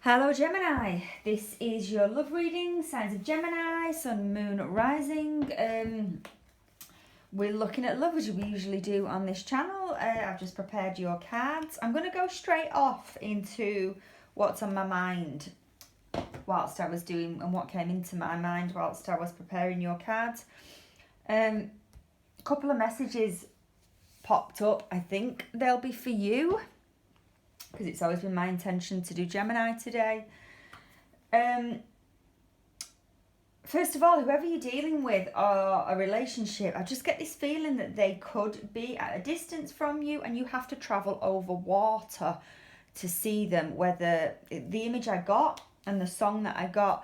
Hello Gemini, this is your love reading, signs of Gemini, sun, moon, rising. We're looking at love as we usually do on this channel. I've just prepared your cards. I'm going to go straight off into what's on my mind whilst I was doing and what came into my mind whilst I was preparing your cards. A couple of messages popped up. I think they'll be for you, because it's always been my intention to do Gemini today. First of all, whoever you're dealing with or a relationship, I just get this feeling that they could be at a distance from you and you have to travel over water to see them. Whether the image I got and the song that I got,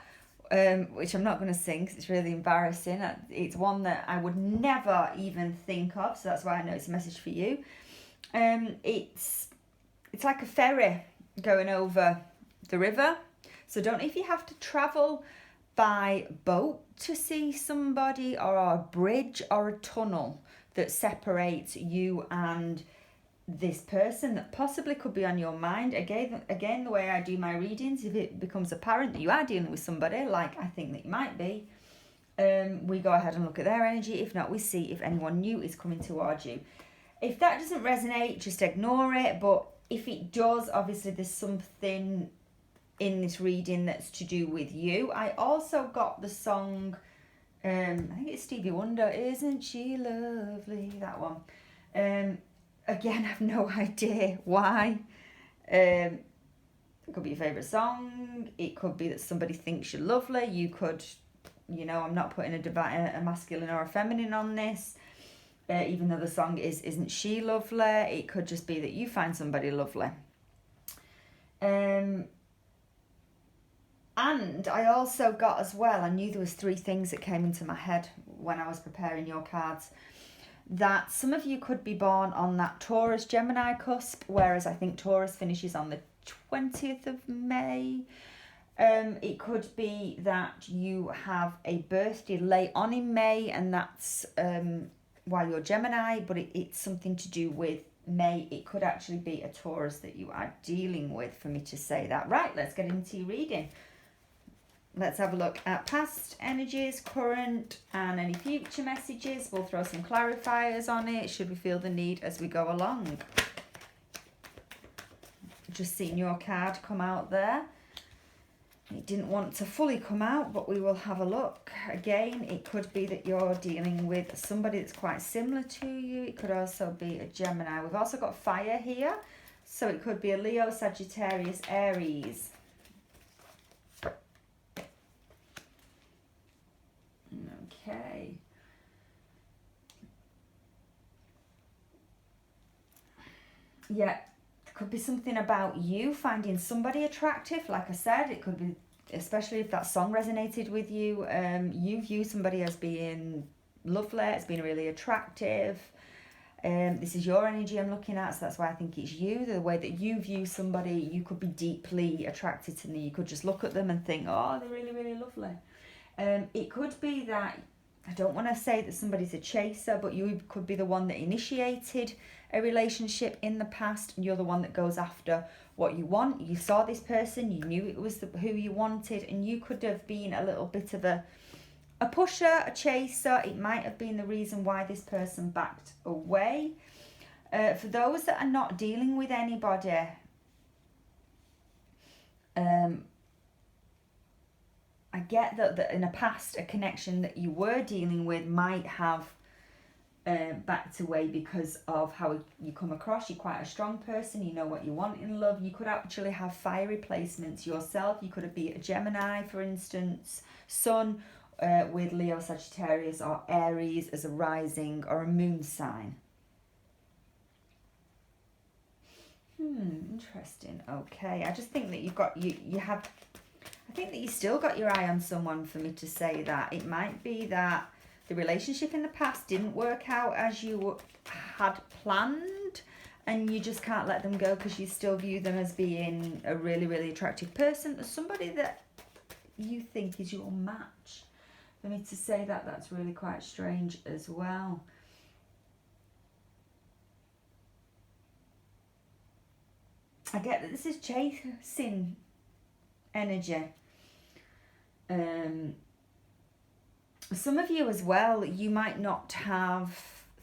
which I'm not going to sing because it's really embarrassing. It's one that I would never even think of, so that's why I know it's a message for you. It's like a ferry going over the river. So don't know if you have to travel by boat to see somebody, or a bridge or a tunnel that separates you and this person that possibly could be on your mind. Again, the way I do my readings, if it becomes apparent that you are dealing with somebody, like I think that you might be, we go ahead and look at their energy. If not, we see if anyone new is coming towards you. If that doesn't resonate, just ignore it. But if it does, obviously there's something in this reading that's to do with you. I also got the song, I think it's Stevie Wonder, Isn't She Lovely? That one. Again, I have no idea why. It could be your favourite song. It could be that somebody thinks you're lovely. You could, I'm not putting a masculine or a feminine on this. Even though the song is Isn't She Lovely? It could just be that you find somebody lovely. And I also got as well, I knew there was 3 things that came into my head when I was preparing your cards. That some of you could be born on that Taurus Gemini cusp, whereas I think Taurus finishes on the 20th of May. It could be that you have a birthday late on in May, and that's while you're Gemini, but it's something to do with May. It could actually be a Taurus that you are dealing with for me to say that. Right, let's get into your reading. Let's have a look at past energies, current, and any future messages. We'll throw some clarifiers on it, should we feel the need as we go along. Just seeing your card come out there. It didn't want to fully come out, but we will have a look. Again, it could be that you're dealing with somebody that's quite similar to you. It could also be a Gemini. We've also got fire here, so it could be a Leo, Sagittarius, Aries. Okay. Yeah, it could be something about you finding somebody attractive. Like I said, it could be, especially if that song resonated with you, you view somebody as being lovely, as being really attractive. This is your energy I'm looking at, so that's why I think it's you. The way that you view somebody, you could be deeply attracted to them. You could just look at them and think, oh, they're really, really lovely. It could be that, I don't want to say that somebody's a chaser, but you could be the one that initiated a relationship in the past, and you're the one that goes after what you want. You saw this person, you knew it was who you wanted, and you could have been a little bit of a pusher, a chaser. It might have been the reason why this person backed away. For those that are not dealing with anybody, I get that in the past, a connection that you were dealing with might have backed away because of how you come across. You're quite a strong person. You know what you want in love. You could actually have fiery placements yourself. You could be a Gemini, for instance, Sun with Leo, Sagittarius, or Aries as a rising or a moon sign. Interesting. Okay, I just think that I think that you still got your eye on someone for me to say that. It might be that the relationship in the past didn't work out as you had planned, and you just can't let them go because you still view them as being a really, really attractive person. There's somebody that you think is your match. For me to say that, that's really quite strange as well. I get that this is chasing energy. Some of you as well, you might not have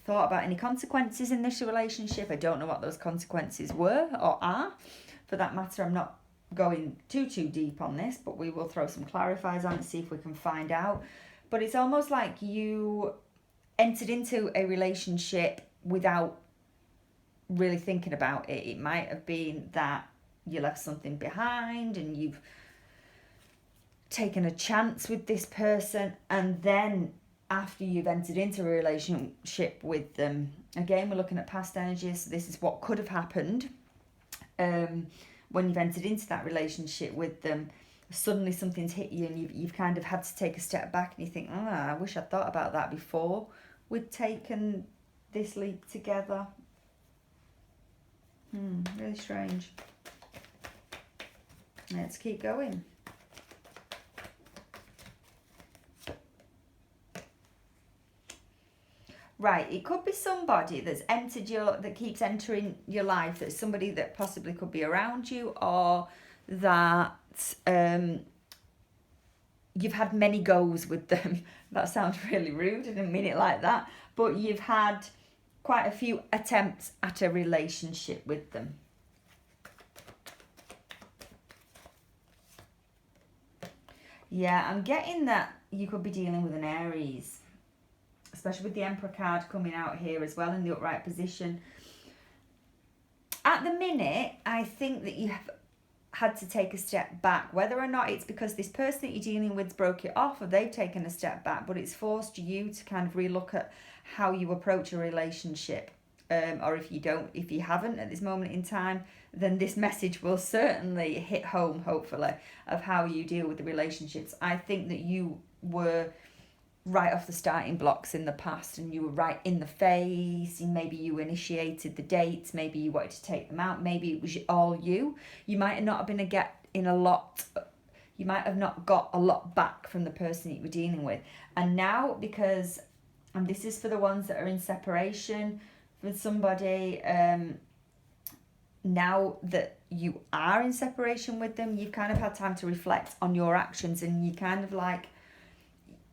thought about any consequences in this relationship. I don't know what those consequences were or are. For that matter, I'm not going too deep on this, but we will throw some clarifiers on and see if we can find out. But it's almost like you entered into a relationship without really thinking about it. It might have been that you left something behind and you've taken a chance with this person, and then after you've entered into a relationship with them, again we're looking at past energies, so this is what could have happened when you've entered into that relationship with them. Suddenly something's hit you and you've kind of had to take a step back and you think, I wish I'd thought about that before we'd taken this leap together. Really strange. Let's keep going. Right, it could be somebody that's that keeps entering your life, that's somebody that possibly could be around you, or that you've had many goes with them. That sounds really rude, I didn't mean it like that, but you've had quite a few attempts at a relationship with them. Yeah, I'm getting that you could be dealing with an Aries, especially with the Emperor card coming out here as well in the upright position. At the minute, I think that you have had to take a step back, whether or not it's because this person that you're dealing with broke it off or they've taken a step back, but it's forced you to kind of relook at how you approach a relationship. Or if you haven't at this moment in time, then this message will certainly hit home, hopefully, of how you deal with the relationships. I think that you were right off the starting blocks in the past and you were right in the face, and maybe you initiated the dates, maybe you wanted to take them out, maybe it was all you. You might not have been you might have not got a lot back from the person that you were dealing with. And now, because, and this is for the ones that are in separation with somebody, now that you are in separation with them, you've kind of had time to reflect on your actions, and you kind of like,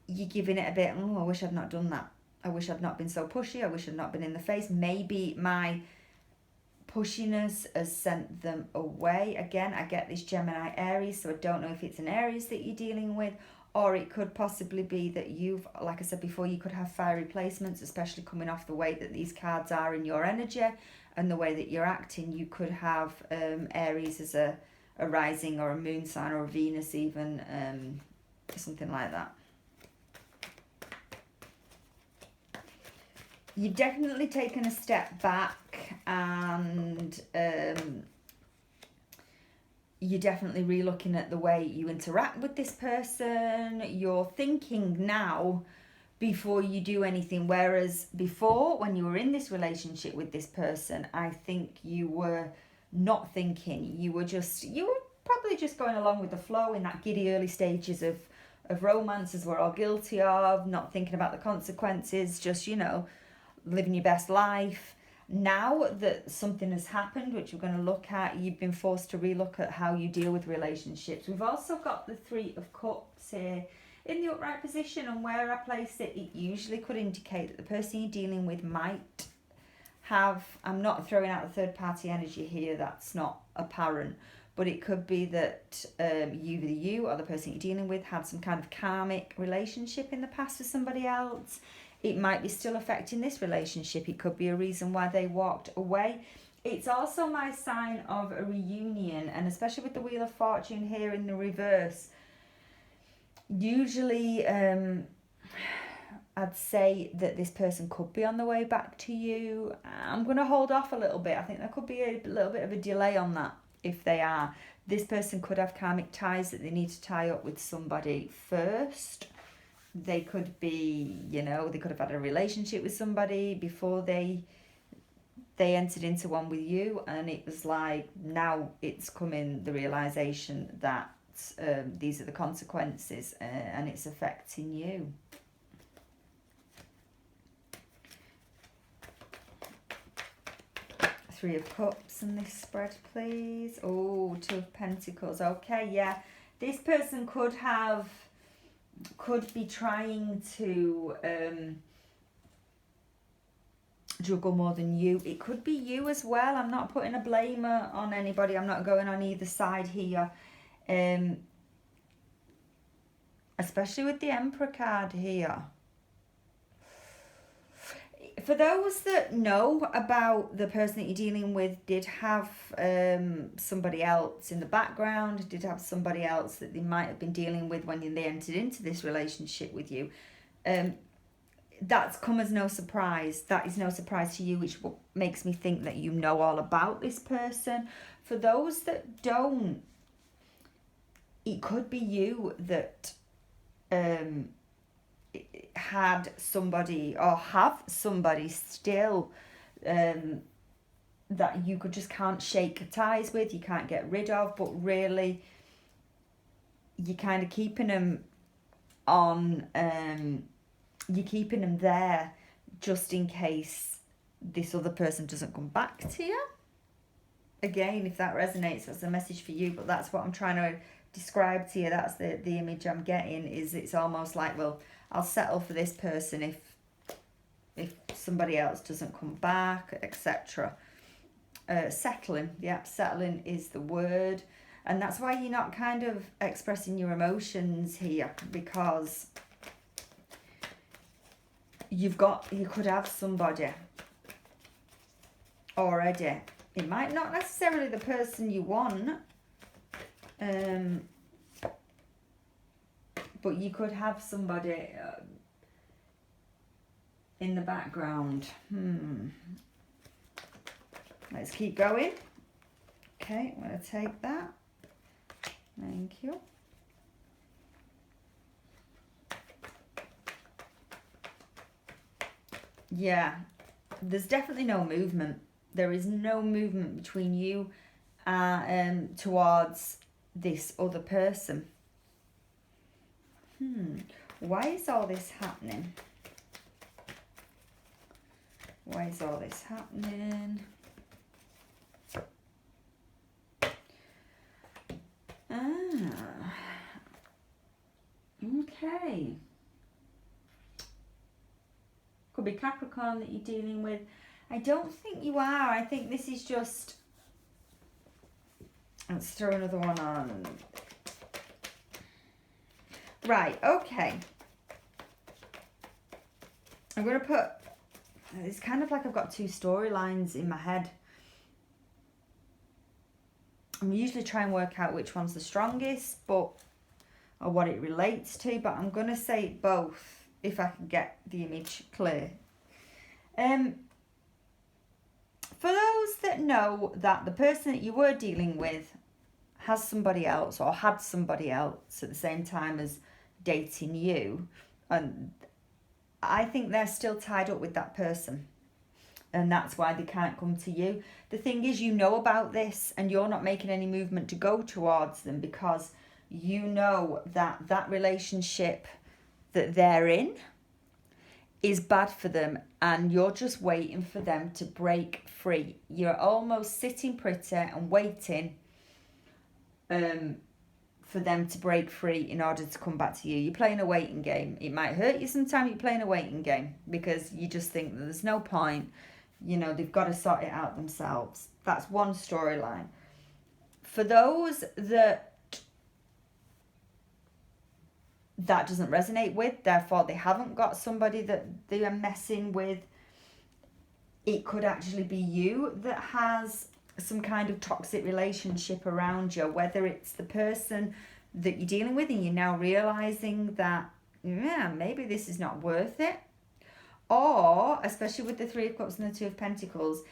you're giving it a bit, I wish I'd not done that. I wish I'd not been so pushy. I wish I'd not been in the face. Maybe my pushiness has sent them away. Again, I get this Gemini Aries, so I don't know if it's an Aries that you're dealing with, or it could possibly be that you've, like I said before, you could have fiery placements, especially coming off the way that these cards are in your energy and the way that you're acting. You could have Aries as a rising or a moon sign, or a Venus even, something like that. You've definitely taken a step back, and you're definitely re-looking at the way you interact with this person. You're thinking now before you do anything, whereas before, when you were in this relationship with this person, I think you were not thinking. You were probably just going along with the flow in that giddy early stages of romance, as we're all guilty of, not thinking about the consequences, just, living your best life. Now that something has happened, which we're going to look at, you've been forced to relook at how you deal with relationships. We've also got the Three of Cups here in the upright position, and where I place it, it usually could indicate that the person you're dealing with might have, I'm not throwing out the third party energy here, that's not apparent, but it could be that either you or the person you're dealing with had some kind of karmic relationship in the past with somebody else. It might be still affecting this relationship. It could be a reason why they walked away. It's also my sign of a reunion, and especially with the Wheel of Fortune here in the reverse. Usually, I'd say that this person could be on the way back to you. I'm going to hold off a little bit. I think there could be a little bit of a delay on that if they are. This person could have karmic ties that they need to tie up with somebody first. They could be, they could have had a relationship with somebody before they entered into one with you, and it was like, now it's coming, the realisation that these are the consequences, and it's affecting you. Three of Cups in this spread, please. Oh, Two of Pentacles. Okay, yeah. This person could be trying to juggle more than you. It could be you as well. I'm not putting a blamer on anybody. I'm not going on either side here. Especially with the Emperor card here. For those that know about the person that you're dealing with, did have somebody else in the background, did have somebody else that they might have been dealing with when they entered into this relationship with you, that's come as no surprise. That is no surprise to you, which makes me think that you know all about this person. For those that don't, it could be you that had somebody or have somebody still that you could just can't shake ties with, you can't get rid of, but really you're kind of keeping them on, you're keeping them there just in case this other person doesn't come back to you. Again, if that resonates, that's a message for you, but that's what I'm trying to describe to you. That's the image I'm getting, is it's almost like, well, I'll settle for this person if somebody else doesn't come back, etc. Settling, settling is the word. And that's why you're not kind of expressing your emotions here, because you could have somebody already. It might not necessarily the person you want, but you could have somebody in the background. Let's keep going. Okay, I'm going to take that. Thank you. Yeah, there's definitely no movement. There is no movement between you towards this other person. Why is all this happening? Why is all this happening? Okay. Could be Capricorn that you're dealing with. I don't think you are. I think this is just... Let's throw another one on. Right, okay. I'm going to put... It's kind of like I've got two storylines in my head. I'm usually trying to work out which one's the strongest, or what it relates to, but I'm going to say both if I can get the image clear. For those that know that the person that you were dealing with has somebody else or had somebody else at the same time as dating you, and I think they're still tied up with that person, and that's why they can't come to you. The thing is, you know about this and you're not making any movement to go towards them because you know that that relationship that they're in is bad for them, and you're just waiting for them to break free. You're almost sitting pretty and waiting for them to break free in order to come back to you. You're playing a waiting game. It might hurt you sometimes. You're playing a waiting game because you just think that there's no point. You know, they've got to sort it out themselves. That's one storyline. For those that doesn't resonate with, therefore they haven't got somebody that they are messing with, it could actually be you that has some kind of toxic relationship around you, whether it's the person that you're dealing with and you're now realizing that, yeah, maybe this is not worth it, or especially with the Three of Cups and the Two of Pentacles,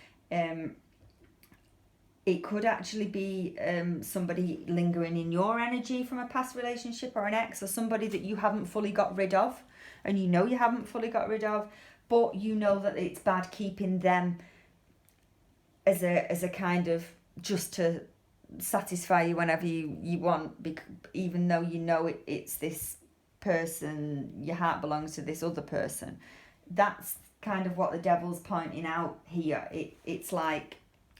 it could actually be somebody lingering in your energy from a past relationship or an ex, or somebody that you haven't fully got rid of, and you know you haven't fully got rid of, but you know that it's bad keeping them as a kind of just to satisfy you whenever you want, even though you know it's this person, your heart belongs to this other person. That's kind of what the devil's pointing out here. It's like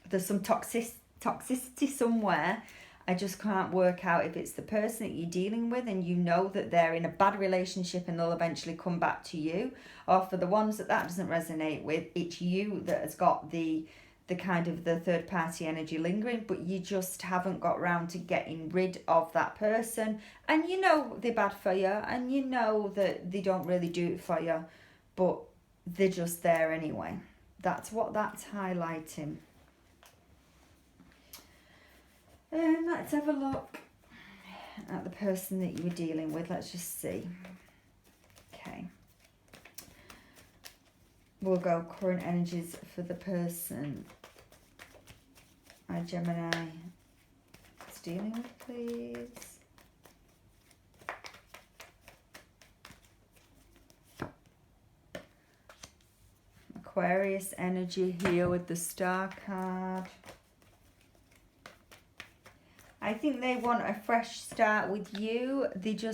there's some toxicity somewhere, I just can't work out if it's the person that you're dealing with and you know that they're in a bad relationship and they'll eventually come back to you, or for the ones that doesn't resonate with, it's you that has got the kind of the third party energy lingering, but you just haven't got round to getting rid of that person, and you know they're bad for you, and you know that they don't really do it for you, but they're just there anyway. That's what that's highlighting. Let's have a look at the person that you were dealing with. Let's just see. Okay. We'll go current energies for the person Gemini is dealing with, please. Aquarius energy here with the Star card. I think they want a fresh start with you. They're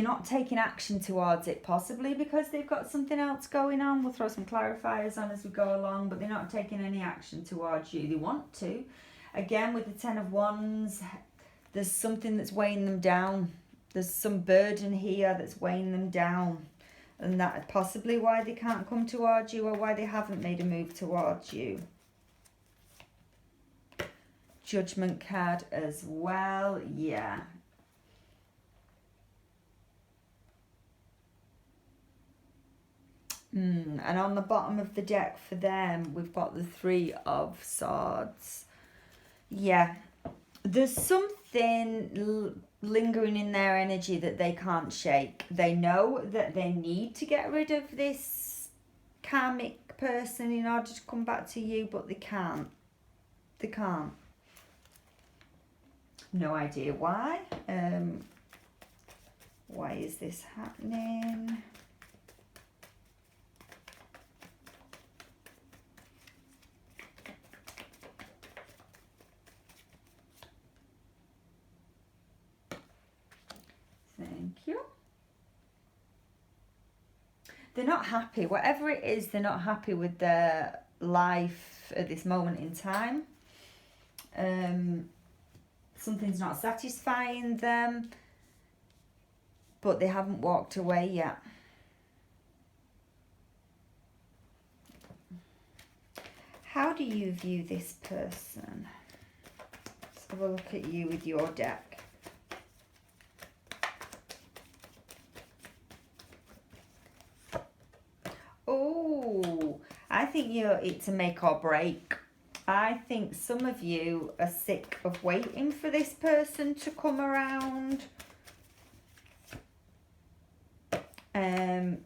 not taking action towards it, possibly because they've got something else going on. We'll throw some clarifiers on as we go along, but they're not taking any action towards you. They want to. Again, with the Ten of Wands, there's something that's weighing them down. There's some burden here that's weighing them down. And that's possibly why they can't come towards you, or why they haven't made a move towards you. Judgment card as well, yeah. And on the bottom of the deck for them, we've got the Three of Swords. Yeah, there's something lingering in their energy that they can't shake. They know that they need to get rid of this karmic person in order to come back to you, but they can't. They can't. No idea why. Why is this happening? Thank you. They're not happy. Whatever it is, they're not happy with their life at this moment in time. Something's not satisfying them, but they haven't walked away yet. How do you view this person? Let's have a look at you with your deck. Oh, I think it's a make or break. I think some of you are sick of waiting for this person to come around. I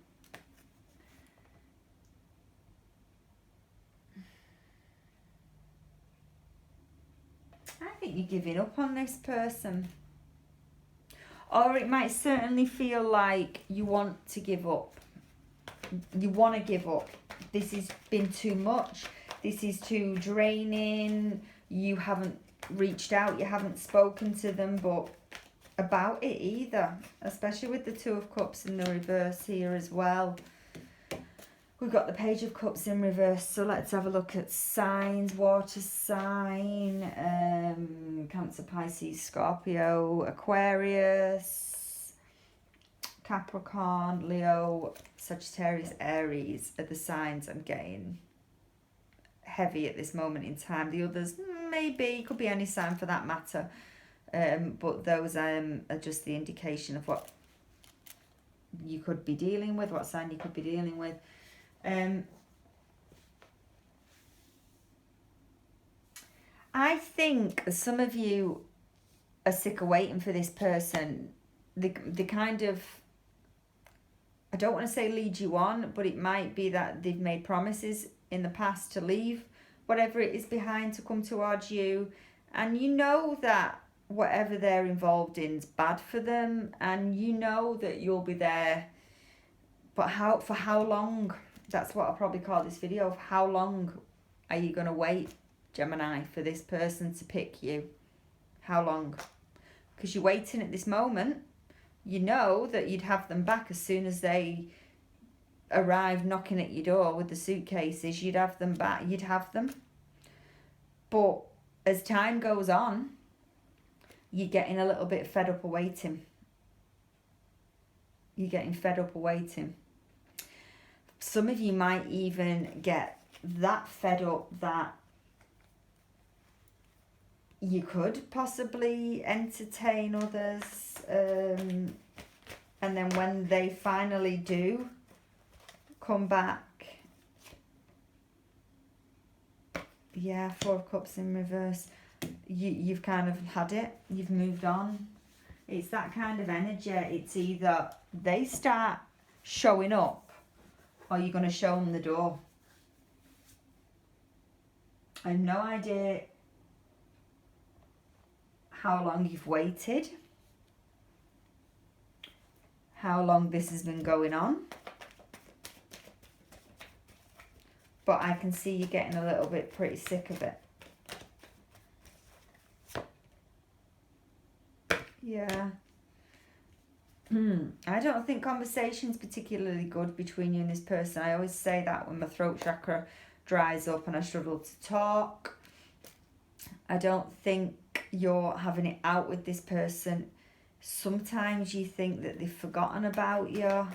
think you're giving up on this person. Or it might certainly feel like you want to give up. You want to give up. This has been too much. This is too draining. You haven't reached out. You haven't spoken to them about it either. Especially with the Two of Cups in the reverse here as well. We've got the Page of Cups in reverse. So let's have a look at signs. Water sign. Cancer, Pisces, Scorpio, Aquarius, Capricorn, Leo, Sagittarius, Aries are the signs I'm getting heavy at this moment in time. The others, maybe, could be any sign for that matter. But those are just the indication of what you could be dealing with, what sign you could be dealing with. I think some of you are sick of waiting for this person. They kind of, I don't want to say lead you on, but it might be that they've made promises in the past to leave whatever it is behind to come towards you, and you know that whatever they're involved in is bad for them, and you know that you'll be there, but for how long? That's what I'll probably call this video. How long are you going to wait, Gemini, for this person to pick you? How long? Because you're waiting at this moment. You know that you'd have them back as soon as they arrived knocking at your door with the suitcases. You'd have them back. You'd have them. But as time goes on, you're getting a little bit fed up of waiting. You're getting fed up of waiting. Some of you might even get that fed up that you could possibly entertain others, and then when they finally do come back, yeah, Four of Cups in reverse, you've kind of had it, you've moved on. It's that kind of energy. It's either they start showing up or you're going to show them the door. I have no idea how long you've waited, how long this has been going on, but I can see you getting a little bit pretty sick of it. Yeah. I don't think conversation's particularly good between you and this person. I always say that when my throat chakra dries up and I struggle to talk. I don't think you're having it out with this person. Sometimes you think that they've forgotten about you,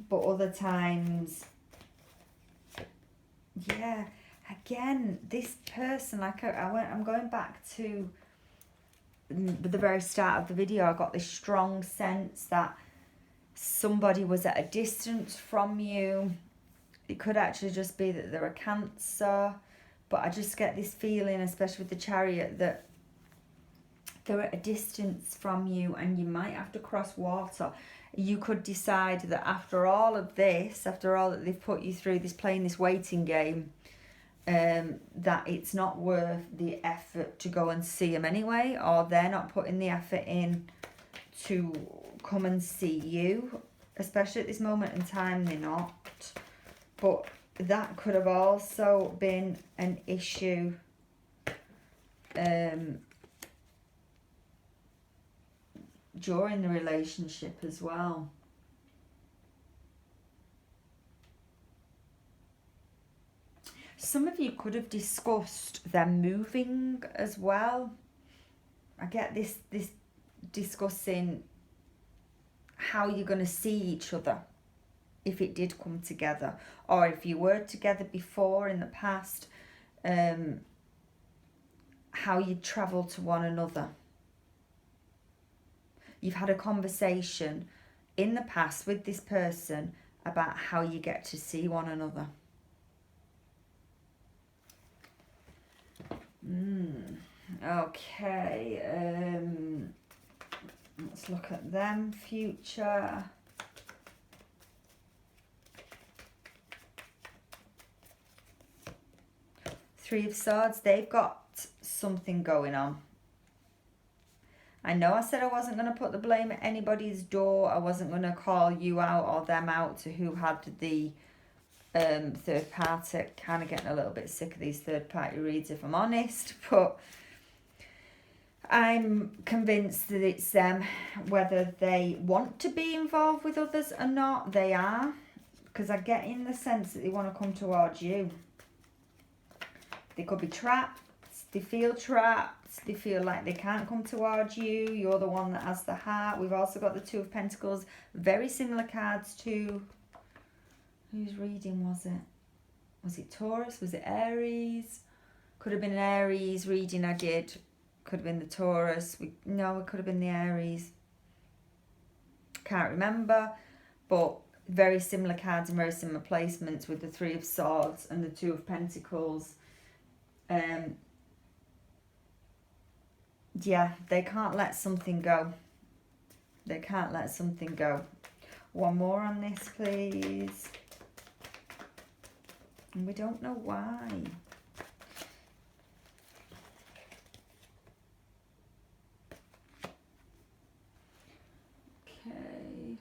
but other times, yeah, again, this person, like I'm going back to the very start of the video. I got this strong sense that somebody was at a distance from you. It could actually just be that they're a Cancer, but I just get this feeling, especially with the Chariot, that they're at a distance from you and you might have to cross water. You could decide that after all of this, after all that they've put you through, this playing this waiting game, that it's not worth the effort to go and see them anyway, or they're not putting the effort in to come and see you, especially at this moment in time, they're not. But that could have also been an issue during the relationship as well. Some of you could have discussed them moving as well. I get this discussing how you're going to see each other if it did come together, or if you were together before in the past, how you travel to one another. You've had a conversation in the past with this person about how you get to see one another. Okay, let's look at them future. Three of Swords, they've got something going on. I know I said I wasn't going to put the blame at anybody's door. I wasn't going to call you out or them out to who had the third party. Kind of getting a little bit sick of these third party reads, if I'm honest, but I'm convinced that it's them. Whether they want to be involved with others or not, they are, because I get in the sense that they want to come towards you. They could be trapped, they feel trapped, they feel like they can't come towards you, you're the one that has the heart. We've also got the Two of Pentacles, very similar cards to, whose reading was it? Was it Taurus? Was it Aries? Could have been an Aries reading I did. Could have been the Taurus. No, it could have been the Aries. Can't remember. But very similar cards and very similar placements with the Three of Swords and the Two of Pentacles. Yeah, they can't let something go. They can't let something go. One more on this, please. And we don't know why. Okay.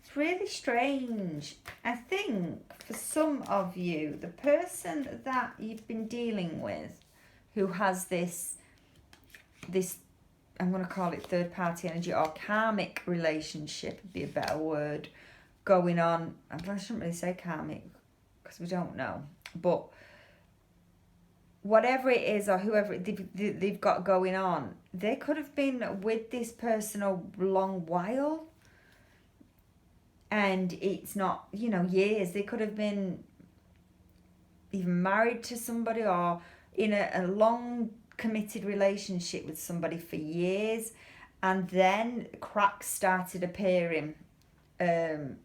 It's really strange. I think for some of you, the person that you've been dealing with who has this I'm going to call it third party energy or karmic relationship would be a better word going on. I shouldn't really say karmic because we don't know, but whatever it is or whoever they've got going on, they could have been with this person a long while, and it's not, you know, years. They could have been even married to somebody or in a long committed relationship with somebody for years, and then cracks started appearing in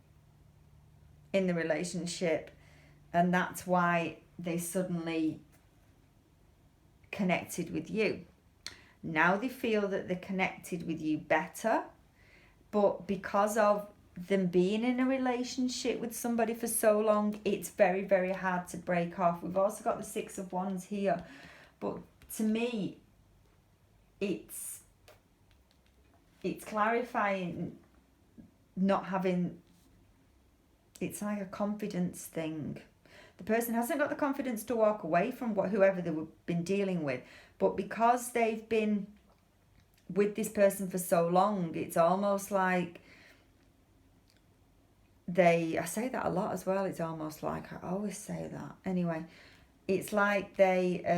the relationship, and that's why they suddenly connected with you. Now they feel that they're connected with you better, but because of them being in a relationship with somebody for so long, it's very, very hard to break off. We've also got the Six of Wands here, but to me, it's clarifying not having, it's like a confidence thing. The person hasn't got the confidence to walk away from whoever they've been dealing with, but because they've been with this person for so long, it's almost like I say that a lot as well, it's almost like, I always say that. Anyway, it's like they're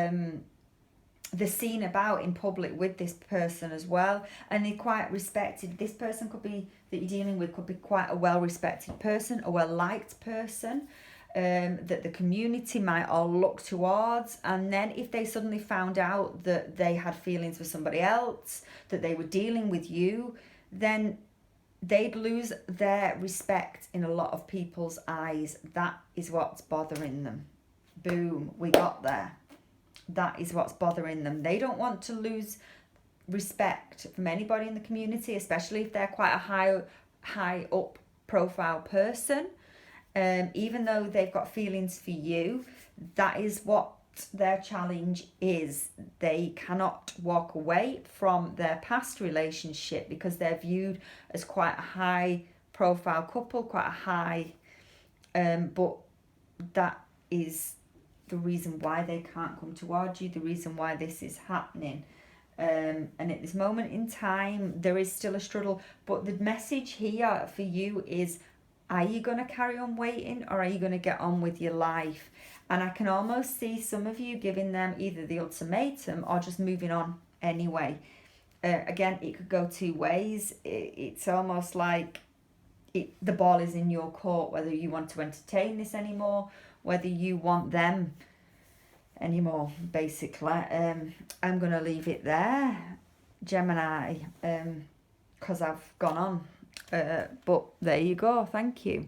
seen about in public with this person as well, and they're quite respected. This person that you're dealing with could be quite a well-respected person, a well-liked person, that the community might all look towards. And then if they suddenly found out that they had feelings for somebody else, that they were dealing with you, then they'd lose their respect in a lot of people's eyes. That is what's bothering them. Boom, we got there. That is what's bothering them. They don't want to lose respect from anybody in the community, especially if they're quite a high up profile person. Even though they've got feelings for you, that is what their challenge is. They cannot walk away from their past relationship because they're viewed as quite a high profile couple, quite a high, but that is the reason why they can't come towards you, the reason why this is happening. And at this moment in time, there is still a struggle, but the message here for you is, are you going to carry on waiting, or are you going to get on with your life? And I can almost see some of you giving them either the ultimatum or just moving on anyway. Again, it could go two ways. It's almost like the ball is in your court, whether you want to entertain this anymore, whether you want them anymore, basically. I'm going to leave it there, Gemini, because I've gone on. But there you go. Thank you.